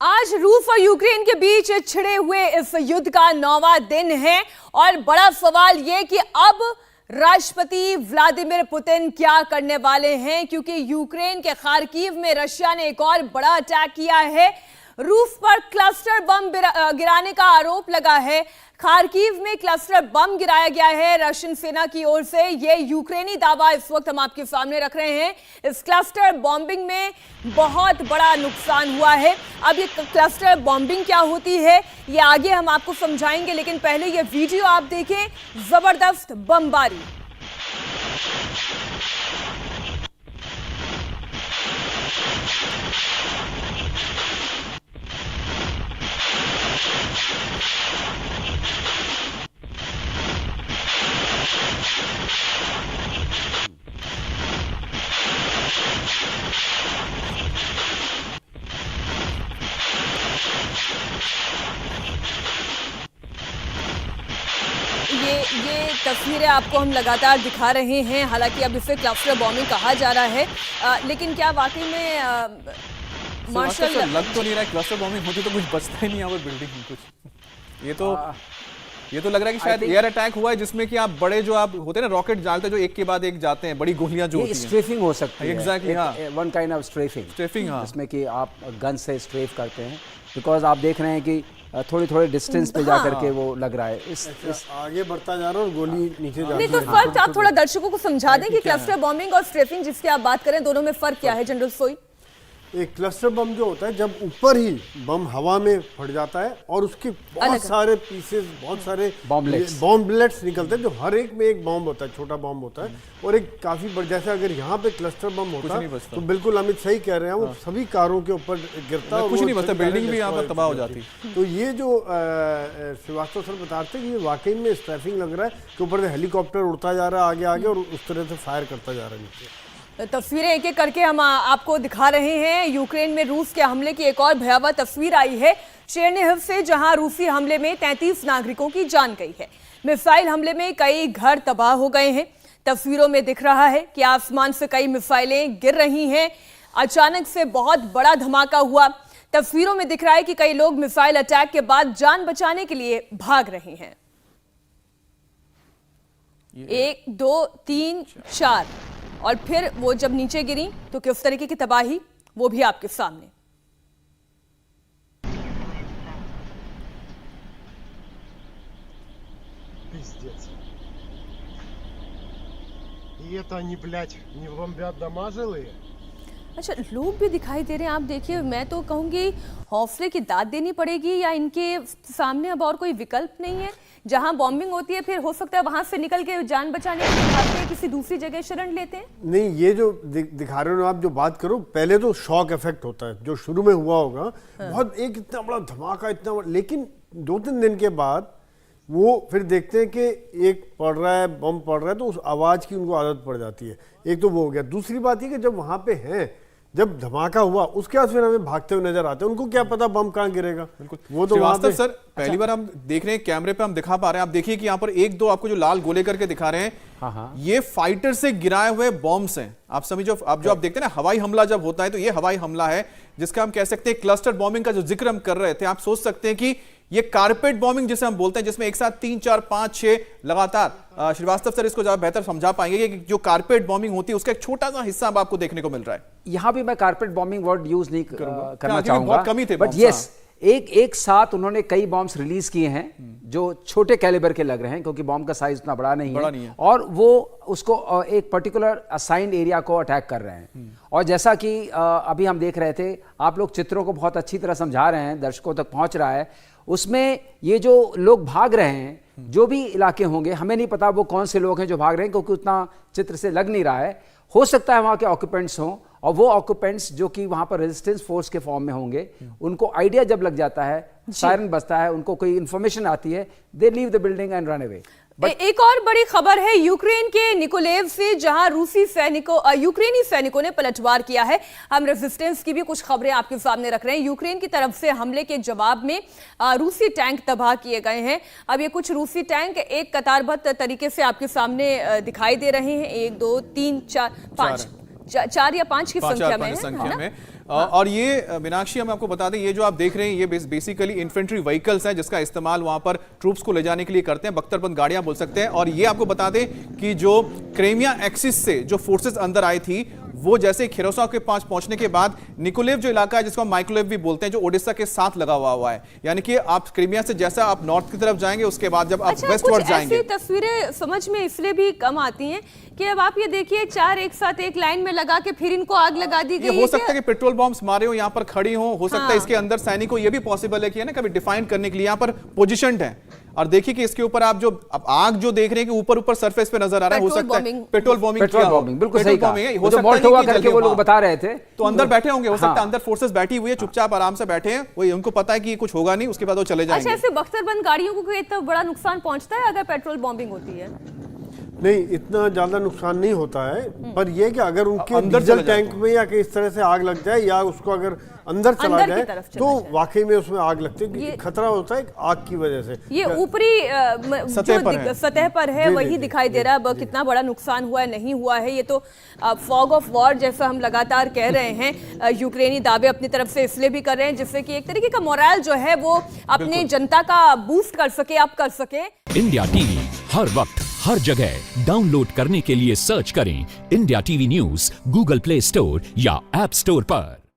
आज रूस और यूक्रेन के बीच छिड़े हुए इस युद्ध का 9वां दिन है और बड़ा सवाल यह कि अब राष्ट्रपति व्लादिमीर पुतिन क्या करने वाले हैं, क्योंकि यूक्रेन के खार्किव में रशिया ने एक और बड़ा अटैक किया है। रूस पर क्लस्टर बम गिराने का आरोप लगा है। खार्किव में क्लस्टर बम गिराया गया है रशियन सेना की ओर से। यह यूक्रेनी दावा इस वक्त हम आपके सामने रख रहे हैं। इस क्लस्टर बॉम्बिंग में बहुत बड़ा नुकसान हुआ है। अब ये क्लस्टर बॉम्बिंग क्या होती है ये आगे हम आपको समझाएंगे, लेकिन पहले ये वीडियो आप देखें। जबरदस्त बमबारी। ये तस्वीरें आपको हम लगातार दिखा रहे हैं। हालांकि अब इसे क्लस्टर बॉम्बिंग कहा जा रहा है, लेकिन क्या वाकई में मार्शल लग तो नहीं रहा है क्लस्टर बॉम्बिंग होती तो कुछ बचता ही नहीं यहाँ पर बिल्डिंग में कुछ। ये तो लग रहा है कि शायद एयर अटैक हुआ है जिसमें कि आप बड़े जो आप होते हैं ना रॉकेट डालते हैं जो एक के बाद एक जाते हैं, बड़ी गोलियां जो होती हैं। स्ट्रेफिंग हो सकती है। एग्जैक्टली, हाँ, वन काइंड ऑफ स्ट्रेफिंग, हाँ, जिसमें कि आप गन से स्ट्रेफ करते हैं। बिकॉज आप देख रहे हैं कि थोड़ी डिस्टेंस पे जा करके वो लग रहा है। इस आगे बढ़ता जा रहा है और गोली नीचे जा रही है। नहीं, तो फर्क आप थोड़ा दर्शकों को समझा दें कि क्लस्टर बॉम्बिंग और स्ट्रेफिंग जिसकी आप बात करें, दोनों में फर्क क्या है जनरल सोई? एक क्लस्टर बम जो होता है जब ऊपर ही बम हवा में फट जाता है और उसके बहुत सारे पीसेस, बहुत सारे बॉम्बलेट्स निकलते हैं, जो हर एक में एक बॉम्ब होता है, छोटा बॉम्ब होता है और एक काफी बड़ा। जैसे अगर यहाँ पे क्लस्टर बम होता है तो बिल्कुल अमित सही कह रहे हैं, वो सभी कारों के ऊपर गिरता है, कुछ नहीं बचता, बिल्डिंग भी यहाँ पर तबाह हो जाती। तो ये जो श्रीवास्तव सर बताते हैं कि ये वाकई में स्ट्रैफिंग लग रहा है कि ऊपर से हेलीकॉप्टर उड़ता जा रहा है आगे आगे और उस तरह से फायर करता जा रहा है नीचे। तस्वीरें एक एक करके हम आपको दिखा रहे हैं। यूक्रेन में रूस के हमले की एक और भयावह तस्वीर आई है चेरनिहिव से, जहां रूसी हमले में 33 नागरिकों की जान गई है। मिसाइल हमले में कई घर तबाह हो गए हैं। तस्वीरों में दिख रहा है कि आसमान से कई मिसाइलें गिर रही हैं। अचानक से बहुत बड़ा धमाका हुआ। तस्वीरों में दिख रहा है कि कई लोग मिसाइल अटैक के बाद जान बचाने के लिए भाग रहे हैं। 1 2 3 4 और फिर वो जब नीचे गिरी तो किस तरीके की तबाही, वो भी आपके सामने। Пиздец. И это они, блядь, не бомбят дома жилые? अच्छा, लोग भी दिखाई दे रहे हैं। आप देखिए, मैं तो कहूंगी हौसले की दाद देनी पड़ेगी, या इनके सामने अब और कोई विकल्प नहीं है। जहां बॉम्बिंग होती है फिर हो सकता है वहां से निकल के जान बचाने के लिए भागते हैं, किसी दूसरी जगह शरण लेते हैं। नहीं, ये जो दिखा रहे हो आप जो बात करो, पहले तो शॉक इफेक्ट होता है जो शुरू में हुआ होगा। हाँ। बहुत एक इतना बड़ा धमाका, इतना बड़ा, लेकिन 2-3 दिन के बाद वो फिर देखते हैं कि एक पड़ रहा है, बम पड़ रहा है, तो उस आवाज़ की उनको आदत पड़ जाती है। एक तो वो हो गया। दूसरी बात ये कि जब वहाँ पे हैं, जब धमाका हुआ उसके बाद फिर हमें भागते हुए नजर आते हैं। उनको क्या पता बम कहाँ गिरेगा। बिल्कुल, वो तो वास्तव सर पहली बार हम देख रहे हैं, कैमरे पे हम दिखा पा रहे हैं। आप देखिए कि यहाँ पर 1-2 आपको जो लाल गोले करके दिखा रहे हैं, हाँ, ये फाइटर से गिराए हुए बॉम्ब्स हैं। आप समझो, आप जो आप देखते हैं ना, हवाई हमला जब होता है तो ये हवाई हमला है, जिसका हम कह सकते हैं क्लस्टर बॉम्बिंग का जो जिक्र हम कर रहे थे। आप सोच सकते हैं कि ये कारपेट बॉम्बिंग जिसे हम बोलते हैं, जिसमें एक साथ 3 4 5 6 लगातार, श्रीवास्तव सर इसको ज्यादा बेहतर समझा पाएंगे कि जो कारपेट बॉम्बिंग होती है उसका एक छोटा सा हिस्सा अब आपको देखने को मिल रहा है। यहां भी मैं कारपेट बॉम्बिंग वर्ड यूज नहीं करना चाहूंगा, बहुत कमी थे, बट यस, एक साथ उन्होंने कई बॉम्ब्स रिलीज किए हैं जो छोटे कैलिबर के लग रहे हैं, क्योंकि बॉम्ब का साइज उतना बड़ा नहीं है, और वो उसको एक पर्टिकुलर असाइंड एरिया को अटैक कर रहे हैं। और जैसा कि अभी हम देख रहे थे, आप लोग चित्रों को बहुत अच्छी तरह समझा रहे हैं, दर्शकों तक पहुंच रहा है। उसमें ये जो लोग भाग रहे हैं, जो भी इलाके होंगे, हमें नहीं पता वो कौन से लोग हैं जो भाग रहे हैं, क्योंकि उतना चित्र से लग नहीं रहा है। हो सकता है वहां के ऑक्यूपेंट्स हों, और वो ऑक्यूपेंट्स जो कि वहां पर रेजिस्टेंस फोर्स के फॉर्म में होंगे, उनको आइडिया जब लग जाता है, सायरन बजता है, उनको कोई इंफॉर्मेशन आती है, they leave the building and run away. एक और बड़ी खबर है यूक्रेन के निकोलेव से, जहां यूक्रेनी सैनिकों ने पलटवार किया है। हम रेजिस्टेंस की भी कुछ खबरें आपके सामने रख रहे हैं। यूक्रेन की तरफ से हमले के जवाब में रूसी टैंक तबाह किए गए हैं। अब ये कुछ रूसी टैंक एक कतारबद्ध तरीके से आपके सामने दिखाई दे रहे हैं। 1 2 3 4 5 4 या 5 की संख्या में और ये मीनाक्षी, हम आपको बता दें, ये जो आप देख रहे हैं ये बेसिकली इन्फेंट्री व्हीकल्स हैं जिसका इस्तेमाल वहां पर ट्रूप्स को ले जाने के लिए करते हैं, बख्तरबंद गाड़ियां बोल सकते हैं। और ये आपको बता दें कि जो क्रेमिया एक्सिस से जो फोर्सेस अंदर आई थी, वो जैसे खिरोसाव के पास पहुंचने के बाद निकोलेव जो इलाका है जिसको हम माइक्रोलेव भी बोलते हैं, जो ओडिशा के साथ लगा हुआ है, यानी कि आप क्रीमिया से जैसा आप नॉर्थ की तरफ जाएंगे उसके बाद जब आप वेस्टवर्ड जाएंगे। ऐसी तस्वीरें समझ में इसलिए भी कम आती हैं कि अब आप ये देखिए 4 एक साथ एक लाइन में लगा के फिर इनको आग लगा दी गई। हो सकता है कि पेट्रोल बॉम्ब्स मारे हो, यहाँ पर खड़ी हो सकता है इसके अंदर सैनिक हो, ये भी पॉसिबल है कि ना कभी डिफाइन करने के लिए यहाँ पर पोजिशन है। और देखिए कि इसके ऊपर आप जो आग जो देख रहे हैं कि ऊपर सरफेस पे नजर आ रहा है, हो सकता है पेट्रोल बॉम्बिंग, बिल्कुल सही कहा। हो सकता है करके वो लोग बता रहे थे तो अंदर बैठे होंगे, हो सकता है अंदर फोर्सेस बैठी हुई है, चुपचाप आराम से बैठे हैं, वही उनको पता है कि कुछ होगा नहीं, उसके बाद वो चले जाएंगे। अच्छा, ऐसे बख्तरबंद गाड़ियों को इतना बड़ा नुकसान पहुंचता है अगर पेट्रोल बॉम्बिंग होती है? नहीं, इतना ज्यादा नुकसान नहीं होता है, पर यह कि अगर उनके डीजल टैंक में या कि इस तरह से आग लग जाए या उसको अगर अंदर चला जाए तो वाकई में उसमें आग लगती है, खतरा होता है आग की वजह से। ये ऊपरी सतह पर है वही दिखाई दे रहा है। कितना बड़ा नुकसान हुआ है नहीं हुआ है ये तो फॉग ऑफ वॉर जैसा हम लगातार कह रहे हैं। यूक्रेनी दावे अपनी तरफ से इसलिए भी कर रहे हैं जिससे कि एक तरीके का मोरल जो है वो अपने जनता का बूस्ट कर सके, अप कर सके। इंडिया टीवी हर वक्त हर जगह डाउनलोड करने के लिए सर्च करें India TV news Google play store या ऐप स्टोर पर।